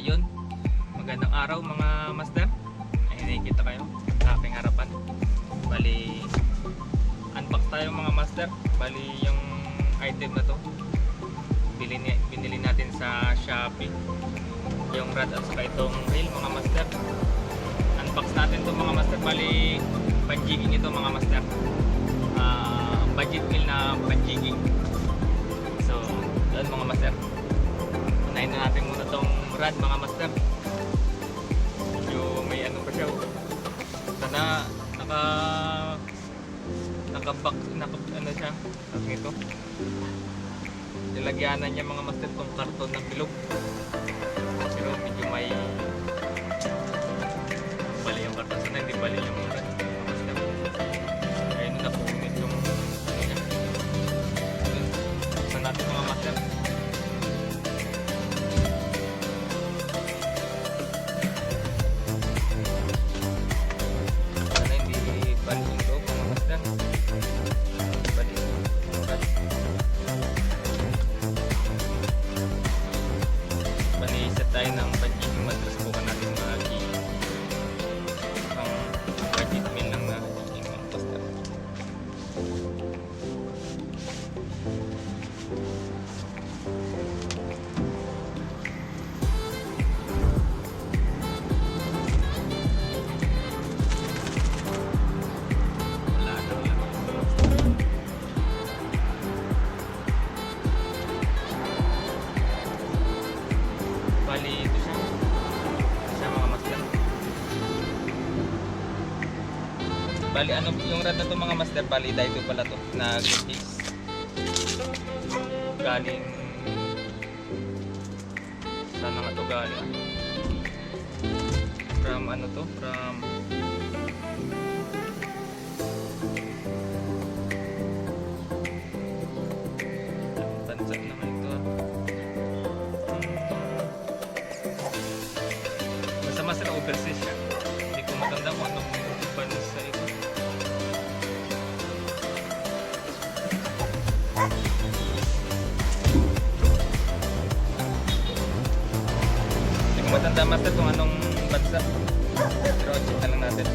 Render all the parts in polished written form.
Yun, magandang araw mga master. Ayun, nakikita kayo sa aking harapan. Bali, unbox tayo mga master. Bali, yung item na to binili natin sa Shopee, yung rod at saka itong reel mga master. Unbox natin to mga master. Bali, panjiging ito mga master. Budget meal na panjiging. So, yun mga master. Unahin na natin muna tong rod mga master. Medyo may ano pa siya. Sana naka-box, ano siya, tawag nito. Nilagyanan niya mga master tong karton ng bilog. Pero medyo may bali yung karton. Sana hindi bali yung rod mga master. Ayun na punit yung ano niya. Buksan natin mga master. Sana hindi bali yung loob mga master. Bali yung rod. Bali set tayo ng panjiging matras. Bukan natin mag-i ang budget meal lang na panjiging mga master. Wala na lang. Bali ito siya. Siya mga master. Bali ano yung rod na to mga master. Bali dito pala to na Gotix. Galing saan nga to galing? From ano to? From bansa naman ito. Basta master overseas siya. Hindi ko matanda kung anong bansa ito. Hindi ko matanda master kung anong bansa. Pero check na lang natin.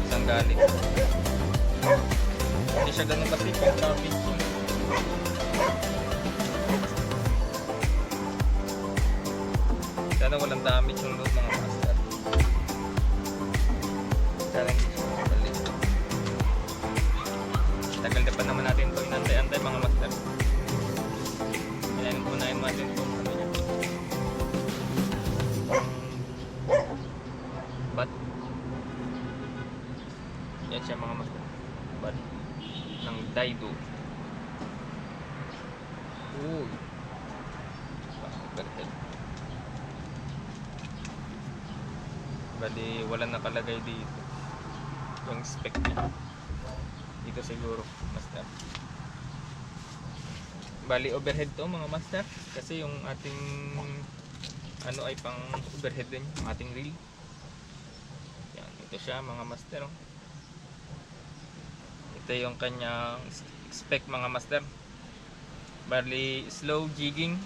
Saan galing. Hindi siya ganun kasi kung packaging. Sana walang damage yung load mga master. Sana hindi siya mabalik. Tagal na pa naman natin ito inantay-antay mga master. Kailangan unahin natin itong ano niya. Bat. Yan siya mga master. Bat ng Daido. Uy. Overhead. Bali wala nakalagay dito yung spec niya. Dito siguro master. Bali overhead to mga master. Kasi yung ating ano ay pang overhead din yung ating reel. Yan, ito siya mga master. Ito yung kanyang spec mga master. Bali slow jigging.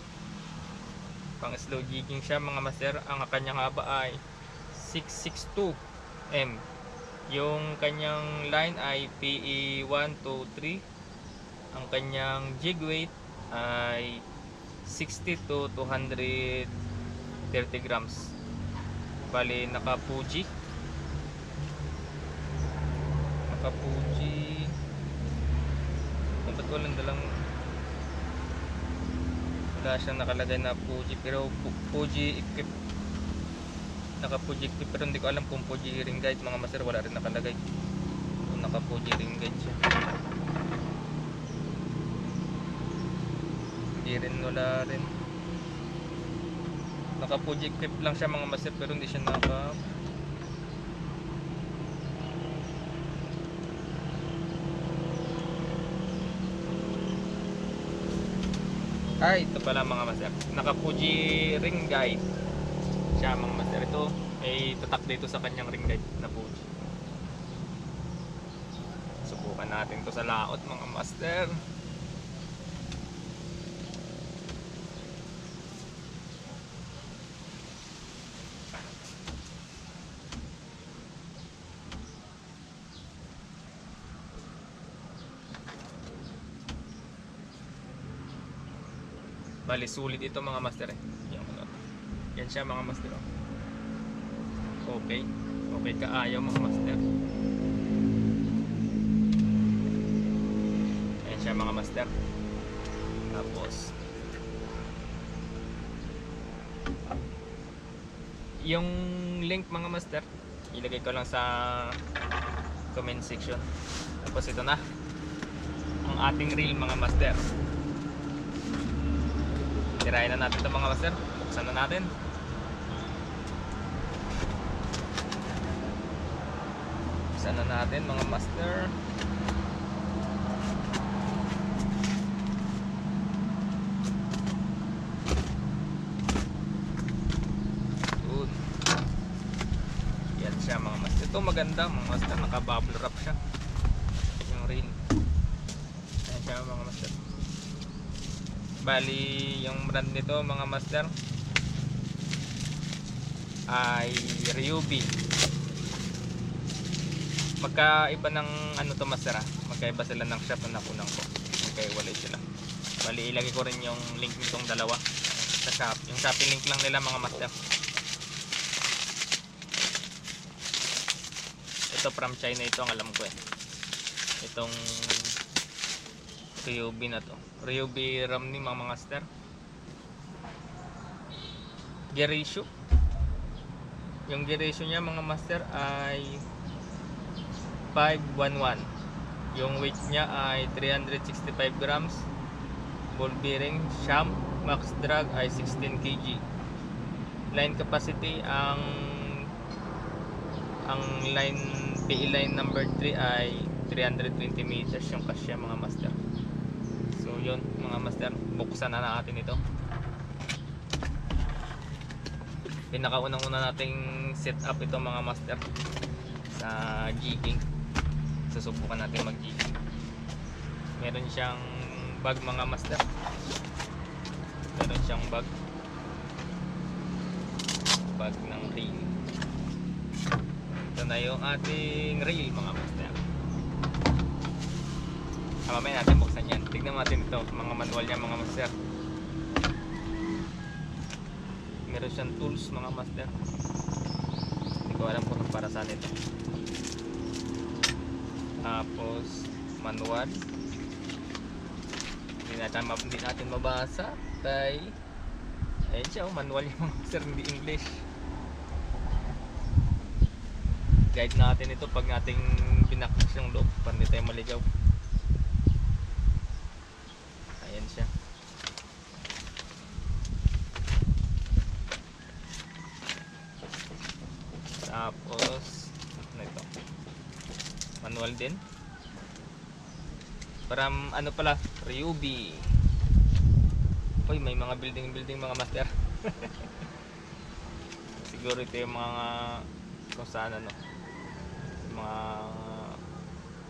Pang slow jigging siya mga master. Ang kanyang haba ay 662 m. Yung kanyang line ay PE 123. Ang kanyang jig weight ay 60 to 230 grams. Bali naka Fuji. Naka Fuji. Ba't walang dalang, wala siyang nakalagay na Fuji, pero Fuji equip. Naka Fuji equip, pero hindi ko alam kung Fuji ring guide mga master. Wala rin nakalagay kung naka Fuji ring guide siya. Hindi rin, wala rin. Naka Fuji equip lang siya mga master, pero hindi siya naka. Ay, ito pala mga master. Naka Fuji ring guide siya mga master. Ito ay tatak dito sa kanyang ring guide na Fuji. Subukan natin to sa laot mga master. Bali sulit ito mga master eh. Yan siya mga master. Okay. Okay kaayaw mga master. Yan siya mga master. Tapos yung link mga master ilagay ko lang sa comment section. Tapos ito na ang ating reel mga master. Tirahin na natin ito mga master. Buksan na natin. Buksan na natin mga master. Good. Yan siya mga master. Ito maganda mga master. Naka bubble wrap siya. Yung reel. Yan siya mga master. Bali yung brand nito mga master ay Ryobi. Magkaiba ng ano to master ha? Magkaiba sila ng shop na nakunan ko. Magkaiwalay sila. Bali ilagay ko rin yung link nitong dalawa sa shop. Yung Shopee link lang nila mga master. Ito from China ito ang alam ko eh. Itong Ryobi na to. Ryobi RAM ni mga master. Gear ratio. Yung gear ratio niya mga master ay 511. Yung weight niya ay 365 grams. Ball bearing, sham, max drag ay 16 kg. Line capacity ang line PE line number 3 ay 320 meters yung kasya mga master. So yun mga master, buksan na natin ito. Pinakaunang-una nating set up ito mga master sa jigging. Susubukan natin mag-jigging. Meron siyang bag mga master. Meron siyang bag ng reel. Ito na yung ating reel mga master. Mamaya natin buksan yan. Tignan natin ito mga manual niya mga master. Meron siyang tools mga master. Hindi ko alam kung para saan ito. Tapos manual. Hindi natin mabasa. Kay ayun siya, manual yung mga master, hindi English. Guide natin ito pag nating binaklas yung loob para hindi tayo maligaw. Ayan siya. Tapos ano ito, manual din para ano pala, Ryobi. Uy, may mga building mga master. Siguro ito yung mga kung saan ano, mga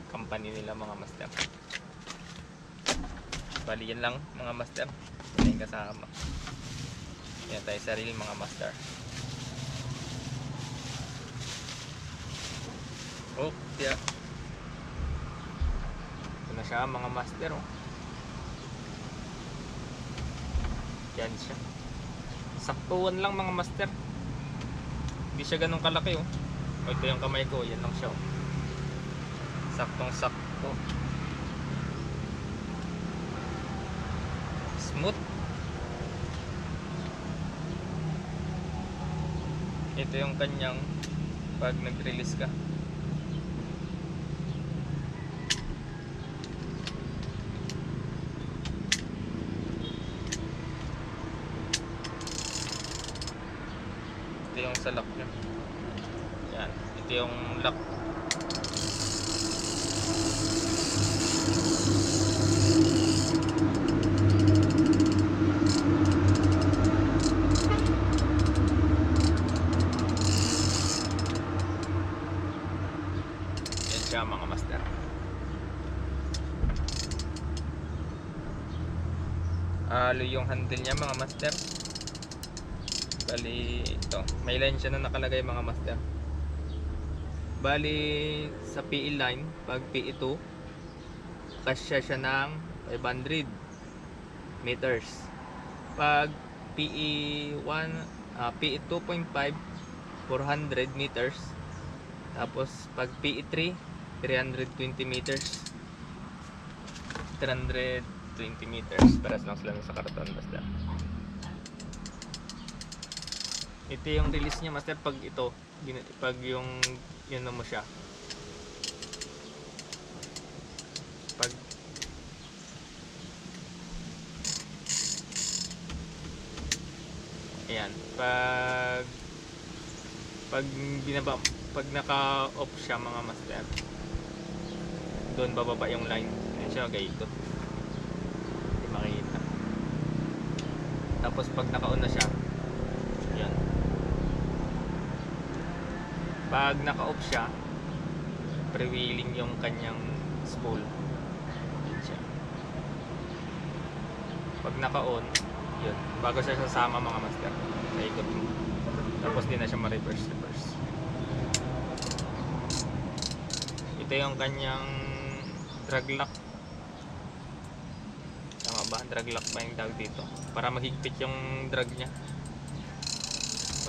company nila mga master. Bali yan lang mga master. Yan yung kasama. Yan tayo sa reel mga master. Oh, yeah. Ito na siya mga master. Oh. Yan siya. Saktuan lang mga master. Hindi siya ganun kalaki. Oh. O, ito yung kamay ko. Yan lang siya. Oh. Saktong sakto. Smooth. Ito yung kanyang pag nag-release ka. Ito yung sa lock niya. Yan. Ito yung lock. Yan siya mga master. Halo yung handle niya mga master. Bali ito, may line siya na nakalagay mga master. Bali sa PE line, pag PE2 kasya siya ng 500 meters. Pag PE1, PE 2.5, 400 meters. Tapos pag PE3, 320 meters. 320 meters. Paras lang sila sa karton, basta. Ito yung release niya, master, pag ito, pag yung yun mo siya. Pag ayan, pag binaba, pag naka-off siya mga master, doon bababa yung line. Ayan siya, gaikot. Hindi makikita. Tapos pag naka-on na siya, yan. Pag naka-off siya, freewheeling yung kanyang spool. Yan siya. Pag naka-on, yun, bago siya sasama mga master, naikot mo. Tapos di na siya ma-reverse. Ito yung kanyang drag lock. Tama ba? Drag lock ba yung tawag dito? Para maghigpit yung drag nya.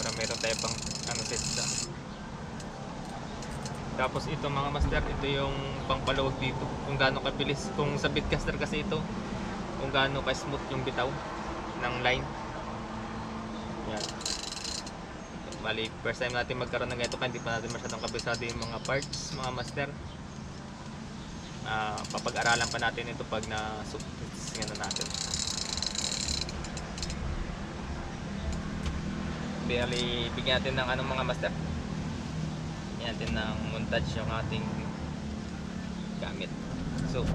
Para meron tayo pang set sa. Tapos ito mga master, ito yung pangpaluwag dito. Kung gaano kabilis, kung sa bitcaster kasi ito, kung gaano ka-smooth yung bitaw ng line. Yan. Bali, first time natin magkaroon ng ganito, hindi pa natin masyadong kabisado yung mga parts, mga master. Papag-aralan pa natin ito pag na-subscribe natin. Bali, bigyan natin ng mga master. Bigyan natin ng montage yung ating gamit. So,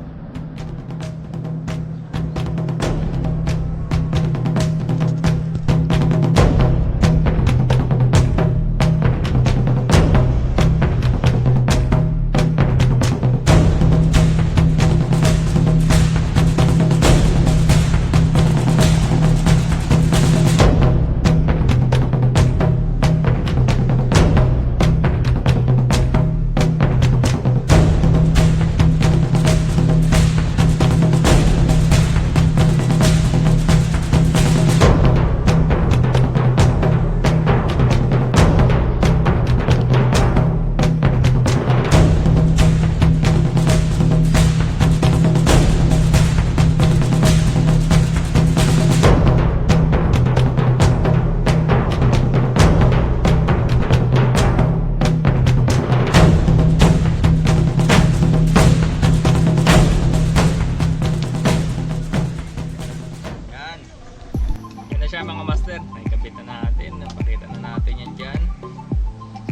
siya mga master, naikabit na natin, napakita na natin yan dyan.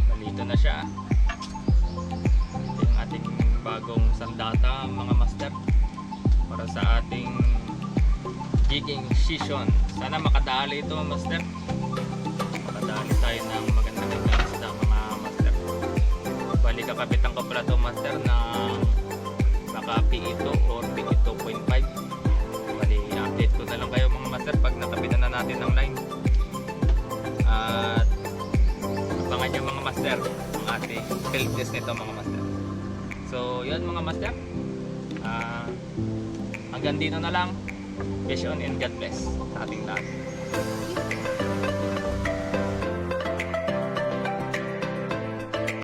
Malito na siya. Ito yung ating bagong sandata mga master para sa ating jigging season. Sana makadali ito mga master, makadali tayo ng magandang isda mga master. Bali kakabitan ko pala ito master na baka PE2 or PE 2.5. Update ko na lang kayo mga master pag nakabitan na natin ng line. At abangan nyo mga master ang ating field test nito mga master. So yun mga master, hanggang dito na lang. Fish on and God bless sa ating lahat.